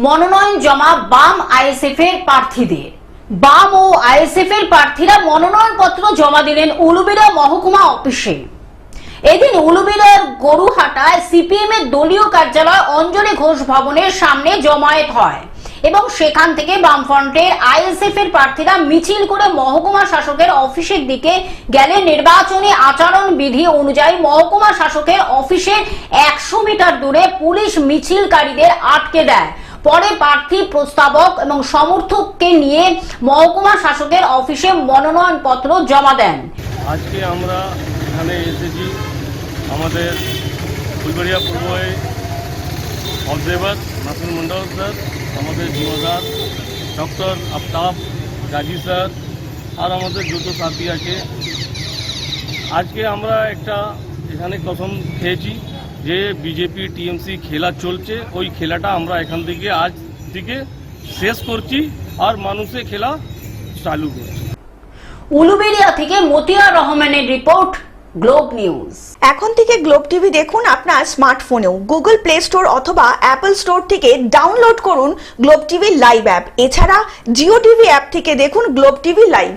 মনোনয়ন জমা বাম আইএসএফ এর প্রার্থীদের। বাম ও আইএসএফ এর প্রার্থীরা মনোনয়নপত্র জমা দিলেন উলুবেড়িয়া মহকুমা অফিসে। এদিন উলুবেড়িয়ার গরুহাটায় সিপিএম এর দলীয় কার্যালয় অঞ্জলি ঘোষ ভবনের সামনে জমায়েত হয় এবং সেখান থেকে বামফ্রন্টের আইএসএফ এর প্রার্থীরা মিছিল করে মহকুমা শাসকের অফিসের দিকে গেলে নির্বাচনী আচরণ বিধি অনুযায়ী মহকুমা শাসকের অফিসের 100 মিটার দূরে পুলিশ মিছিলকারীদের আটকে দেয়। পরে প্রার্থী, প্রস্তাবক এবং সমর্থককে নিয়ে মহকুমা শাসকের অফিসে মনোনয়নপত্র জমা দেন। আজকে আমরা এখানে এসেছি আমাদের ফুলবাড়িয়া পূর্বে অবজারভার নাসির মন্ডল স্যার, আমাদের জিম্মেদার ডক্টর আফতাব গাজী স্যার আর আমাদের যত সাথী আছে। আজকে আমরা একটা এখানে কসম খেয়েছি যে বিজেপি টিএমসি খেলা চলছে, ওই খেলাটা আমরা এখান থেকে আজ থেকে শেষ করছি আর মানুষের খেলা চালু করছি। উলুবেড়িয়া থেকে মতিয়ার রহমানের রিপোর্ট, গ্লোব নিউজ। এখন থেকে গ্লোব টিভি দেখুন আপনার স্মার্টফোনেও। গুগল প্লে স্টোর অথবা অ্যাপল স্টোর থেকে ডাউনলোড করুন গ্লোব টিভি লাইভ অ্যাপ। এছাড়া জিও টিভি অ্যাপ থেকে দেখুন গ্লোব টিভি লাইভ।